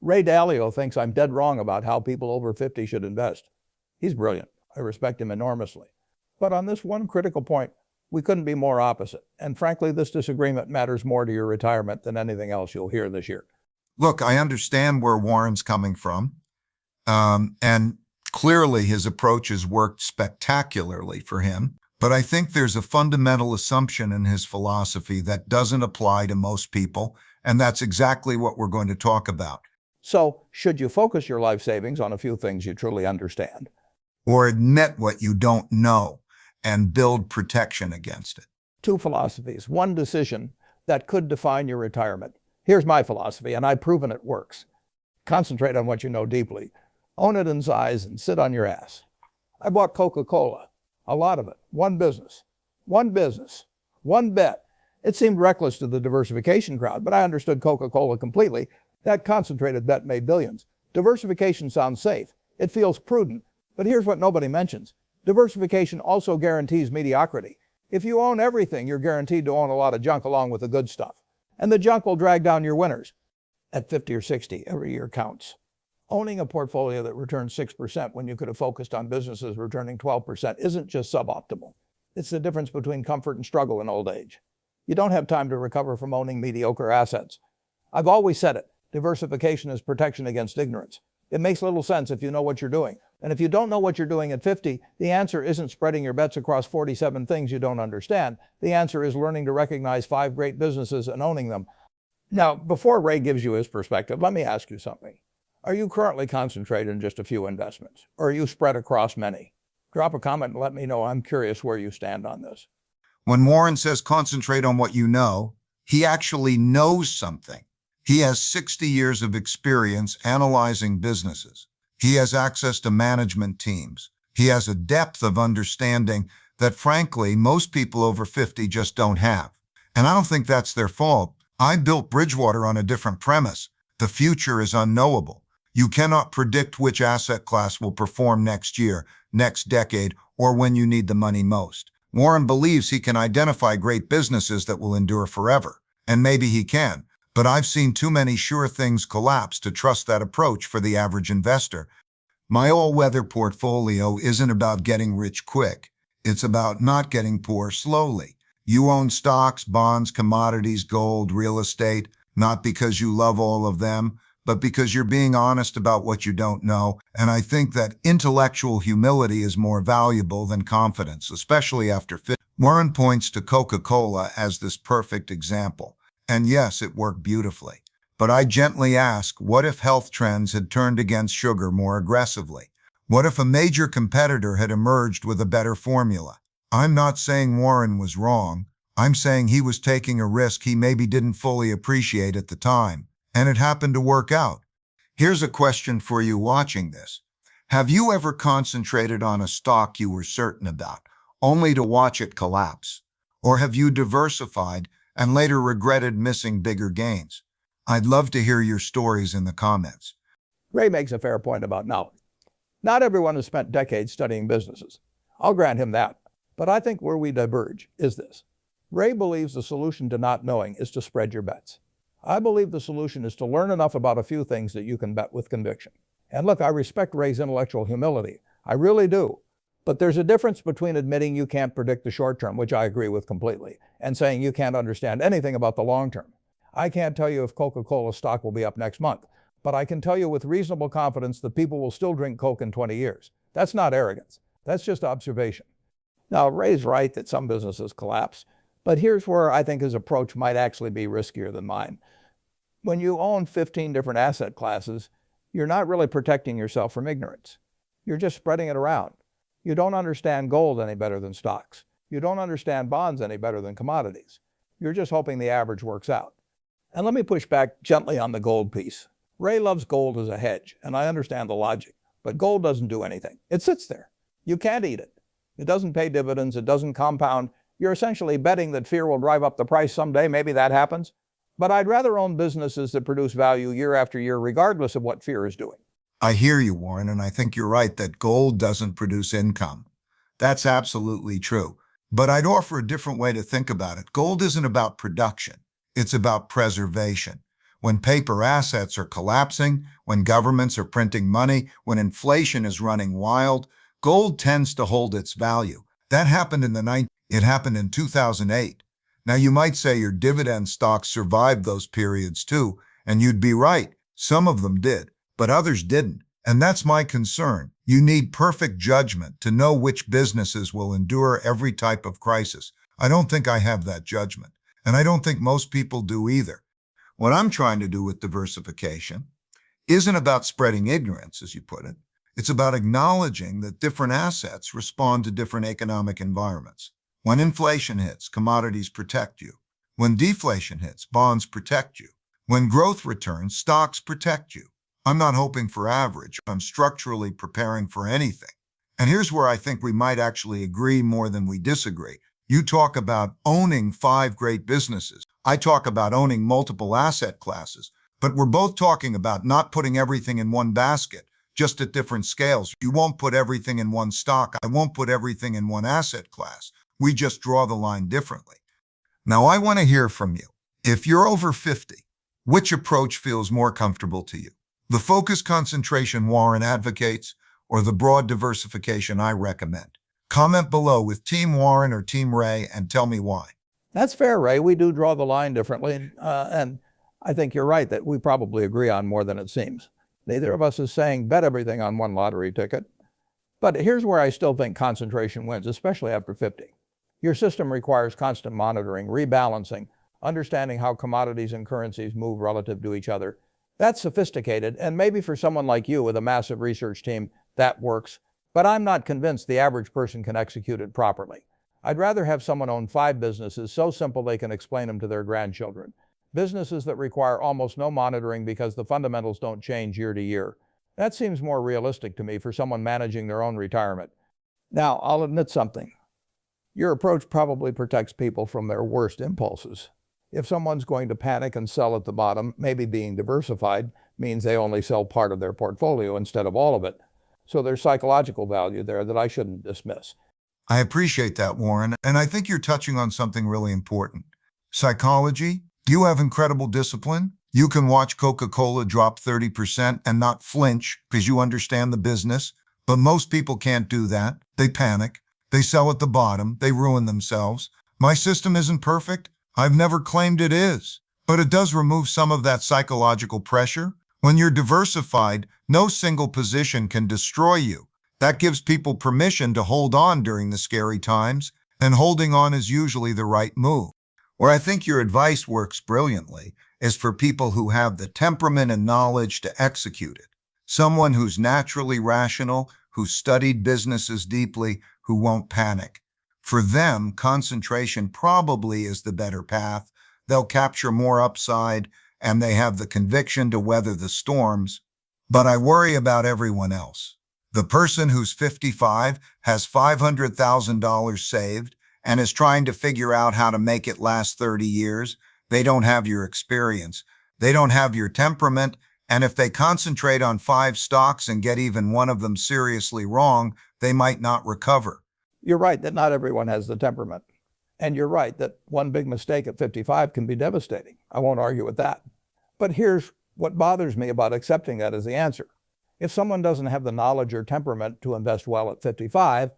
Ray Dalio thinks I'm dead wrong about how people over 50 should invest. He's brilliant. I respect him enormously. But on this one critical point, we couldn't be more opposite. And frankly, this disagreement matters more to your retirement than anything else you'll hear this year. Look, I understand where Warren's coming from. And clearly his approach has worked spectacularly for him. But I think there's a fundamental assumption in his philosophy that doesn't apply to most people. And that's exactly what we're going to talk about. So, should you focus your life savings on a few things you truly understand? Or admit what you don't know and build protection against it? Two philosophies, one decision that could define your retirement. Here's my philosophy, and I've proven it works. Concentrate on what you know deeply. Own it in size and sit on your ass. I bought Coca-Cola, a lot of it, one business, one bet. It seemed reckless to the diversification crowd, but I understood Coca-Cola completely. That concentrated bet made billions. Diversification sounds safe. It feels prudent. But here's what nobody mentions. Diversification also guarantees mediocrity. If you own everything, you're guaranteed to own a lot of junk along with the good stuff. And the junk will drag down your winners. At 50 or 60, every year counts. Owning a portfolio that returns 6% when you could have focused on businesses returning 12% isn't just suboptimal. It's the difference between comfort and struggle in old age. You don't have time to recover from owning mediocre assets. I've always said it. Diversification is protection against ignorance. It makes little sense if you know what you're doing. And if you don't know what you're doing at 50, the answer isn't spreading your bets across 47 things you don't understand. The answer is learning to recognize 5 great businesses and owning them. Now, before Ray gives you his perspective, let me ask you something. Are you currently concentrated in just a few investments? Or are you spread across many? Drop a comment and let me know. I'm curious where you stand on this. When Warren says concentrate on what you know, he actually knows something. He has 60 years of experience analyzing businesses. He has access to management teams. He has a depth of understanding that, frankly, most people over 50 just don't have. And I don't think that's their fault. I built Bridgewater on a different premise. The future is unknowable. You cannot predict which asset class will perform next year, next decade, or when you need the money most. Warren believes he can identify great businesses that will endure forever. And maybe he can. But I've seen too many sure things collapse to trust that approach for the average investor. My all-weather portfolio isn't about getting rich quick. It's about not getting poor slowly. You own stocks, bonds, commodities, gold, real estate, not because you love all of them, but because you're being honest about what you don't know. And I think that intellectual humility is more valuable than confidence, especially after 50. Warren points to Coca-Cola as this perfect example. And yes, it worked beautifully. But I gently ask, what if health trends had turned against sugar more aggressively? What if a major competitor had emerged with a better formula? I'm not saying Warren was wrong. I'm saying he was taking a risk he maybe didn't fully appreciate at the time, and it happened to work out. Here's a question for you watching this. Have you ever concentrated on a stock you were certain about, only to watch it collapse? Or have you diversified and later regretted missing bigger gains? I'd love to hear your stories in the comments. Ray makes a fair point about knowledge. Not everyone has spent decades studying businesses. I'll grant him that. But I think where we diverge is this. Ray believes the solution to not knowing is to spread your bets. I believe the solution is to learn enough about a few things that you can bet with conviction. And look, I respect Ray's intellectual humility. I really do. But there's a difference between admitting you can't predict the short term, which I agree with completely, and saying you can't understand anything about the long term. I can't tell you if Coca-Cola stock will be up next month, but I can tell you with reasonable confidence that people will still drink Coke in 20 years. That's not arrogance. That's just observation. Now, Ray's right that some businesses collapse, but here's where I think his approach might actually be riskier than mine. When you own 15 different asset classes, you're not really protecting yourself from ignorance. You're just spreading it around. You don't understand gold any better than stocks. You don't understand bonds any better than commodities. You're just hoping the average works out. And let me push back gently on the gold piece. Ray loves gold as a hedge, and I understand the logic, but gold doesn't do anything. It sits there. You can't eat it. It doesn't pay dividends. It doesn't compound. You're essentially betting that fear will drive up the price someday. Maybe that happens. But I'd rather own businesses that produce value year after year, regardless of what fear is doing. I hear you, Warren, and I think you're right that gold doesn't produce income. That's absolutely true. But I'd offer a different way to think about it. Gold isn't about production. It's about preservation. when paper assets are collapsing, when governments are printing money, when inflation is running wild, gold tends to hold its value. That happened it happened in 2008. Now you might say your dividend stocks survived those periods too, and you'd be right. Some of them did, but others didn't. And that's my concern. You need perfect judgment to know which businesses will endure every type of crisis. I don't think I have that judgment, and I don't think most people do either. What I'm trying to do with diversification isn't about spreading ignorance, as you put it. It's about acknowledging that different assets respond to different economic environments. When inflation hits, commodities protect you. When deflation hits, bonds protect you. When growth returns, stocks protect you. I'm not hoping for average. I'm structurally preparing for anything. And here's where I think we might actually agree more than we disagree. You talk about owning 5 great businesses. I talk about owning multiple asset classes. But we're both talking about not putting everything in one basket, just at different scales. You won't put everything in one stock. I won't put everything in one asset class. We just draw the line differently. Now, I want to hear from you. If you're over 50, which approach feels more comfortable to you? The focus concentration Warren advocates or the broad diversification I recommend? Comment below with Team Warren or Team Ray and tell me why. That's fair, Ray. We do draw the line differently. And I think you're right that we probably agree on more than it seems. Neither of us is saying bet everything on one lottery ticket. But here's where I still think concentration wins, especially after 50. Your system requires constant monitoring, rebalancing, understanding how commodities and currencies move relative to each other. That's sophisticated, and maybe for someone like you with a massive research team, that works. But I'm not convinced the average person can execute it properly. I'd rather have someone own 5 businesses so simple they can explain them to their grandchildren. Businesses that require almost no monitoring because the fundamentals don't change year to year. That seems more realistic to me for someone managing their own retirement. Now, I'll admit something. Your approach probably protects people from their worst impulses. If someone's going to panic and sell at the bottom, maybe being diversified means they only sell part of their portfolio instead of all of it. So there's psychological value there that I shouldn't dismiss. I appreciate that, Warren, and I think you're touching on something really important. Psychology. You have incredible discipline. You can watch Coca-Cola drop 30% and not flinch because you understand the business. But most people can't do that. They panic. They sell at the bottom. They ruin themselves. My system isn't perfect. I've never claimed it is. But it does remove some of that psychological pressure. When you're diversified, no single position can destroy you. That gives people permission to hold on during the scary times, and holding on is usually the right move. Where I think your advice works brilliantly is for people who have the temperament and knowledge to execute it. Someone who's naturally rational, who's studied businesses deeply, who won't panic. For them, concentration probably is the better path. They'll capture more upside, and they have the conviction to weather the storms. But I worry about everyone else. The person who's 55, has $500,000 saved, and is trying to figure out how to make it last 30 years. They don't have your experience. They don't have your temperament. And if they concentrate on 5 stocks and get even one of them seriously wrong, they might not recover. You're right that not everyone has the temperament. And you're right that one big mistake at 55 can be devastating. I won't argue with that. But here's what bothers me about accepting that as the answer. If someone doesn't have the knowledge or temperament to invest well at 55,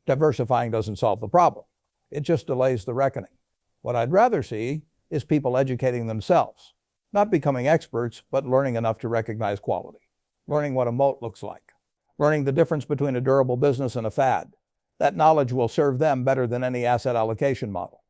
diversifying doesn't solve the problem. It just delays the reckoning. What I'd rather see is people educating themselves, not becoming experts, but learning enough to recognize quality, learning what a moat looks like, learning the difference between a durable business and a fad. That knowledge will serve them better than any asset allocation model.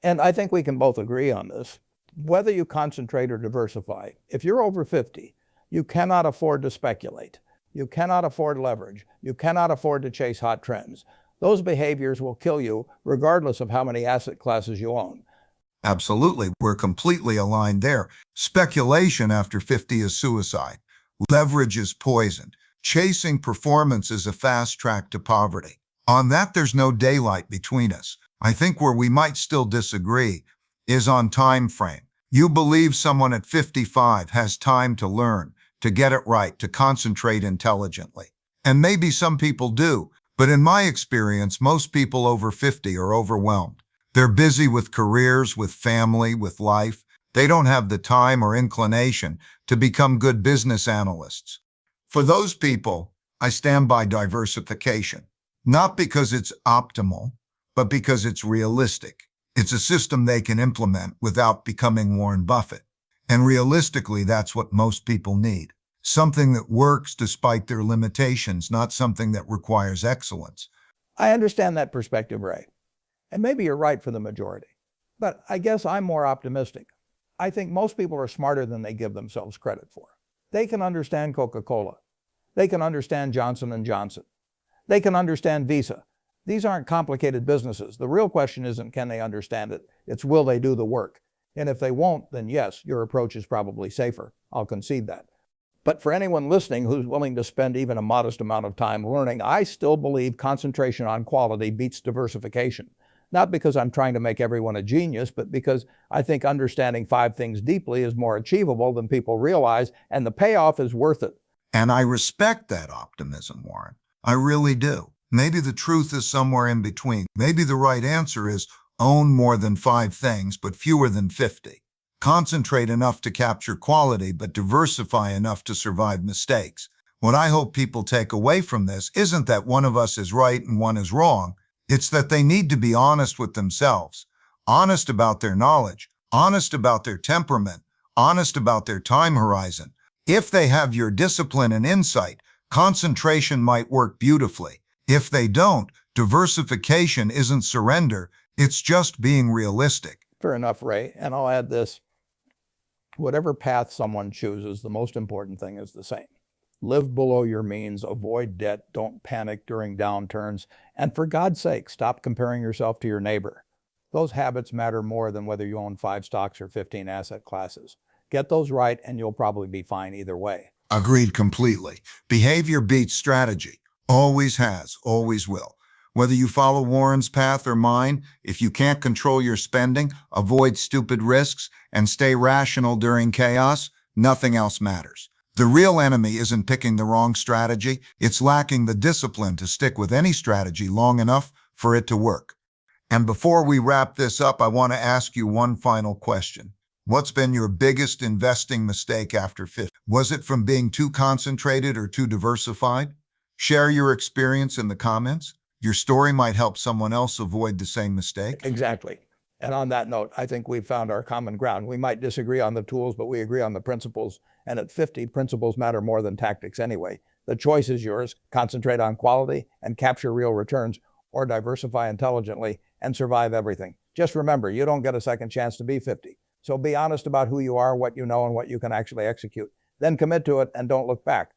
And I think we can both agree on this. Whether you concentrate or diversify, if you're over 50, you cannot afford to speculate. You cannot afford leverage. You cannot afford to chase hot trends. Those behaviors will kill you regardless of how many asset classes you own. Absolutely. We're completely aligned there. Speculation after 50 is suicide. Leverage is poison. Chasing performance is a fast track to poverty. On that, there's no daylight between us. I think where we might still disagree is on time frame. You believe someone at 55 has time to learn, to get it right, to concentrate intelligently. And maybe some people do, but in my experience, most people over 50 are overwhelmed. They're busy with careers, with family, with life. They don't have the time or inclination to become good business analysts. For those people, I stand by diversification, not because it's optimal, but because it's realistic. It's a system they can implement without becoming Warren Buffett. And realistically, that's what most people need. Something that works despite their limitations, not something that requires excellence. I understand that perspective, Ray. And maybe you're right for the majority. But I guess I'm more optimistic. I think most people are smarter than they give themselves credit for. They can understand Coca-Cola. They can understand Johnson & Johnson. They can understand Visa. These aren't complicated businesses. The real question isn't can they understand it, it's will they do the work. And if they won't, then yes, your approach is probably safer. I'll concede that. But for anyone listening who's willing to spend even a modest amount of time learning, I still believe concentration on quality beats diversification. Not because I'm trying to make everyone a genius, but because I think understanding 5 things deeply is more achievable than people realize, and the payoff is worth it. And I respect that optimism, Warren. I really do. Maybe the truth is somewhere in between. Maybe the right answer is own more than 5 things, but fewer than 50. Concentrate enough to capture quality, but diversify enough to survive mistakes. What I hope people take away from this isn't that one of us is right and one is wrong. It's that they need to be honest with themselves, honest about their knowledge, honest about their temperament, honest about their time horizon. If they have your discipline and insight, concentration might work beautifully. If they don't, diversification isn't surrender, it's just being realistic. Fair enough, Ray. And I'll add this. Whatever path someone chooses, the most important thing is the same. Live below your means, avoid debt, don't panic during downturns, and for God's sake, stop comparing yourself to your neighbor. Those habits matter more than whether you own 5 stocks or 15 asset classes. Get those right and you'll probably be fine either way. Agreed completely. Behavior beats strategy. Always has, always will. Whether you follow Warren's path or mine, if you can't control your spending, avoid stupid risks, and stay rational during chaos, nothing else matters. The real enemy isn't picking the wrong strategy, it's lacking the discipline to stick with any strategy long enough for it to work. And before we wrap this up, I want to ask you one final question. What's been your biggest investing mistake after 50? Was it from being too concentrated or too diversified? Share your experience in the comments. Your story might help someone else avoid the same mistake. Exactly. And on that note, I think we've found our common ground. We might disagree on the tools, but we agree on the principles. And at 50, principles matter more than tactics anyway. The choice is yours. Concentrate on quality and capture real returns, or diversify intelligently and survive everything. Just remember, you don't get a second chance to be 50. So be honest about who you are, what you know, and what you can actually execute. Then commit to it and don't look back.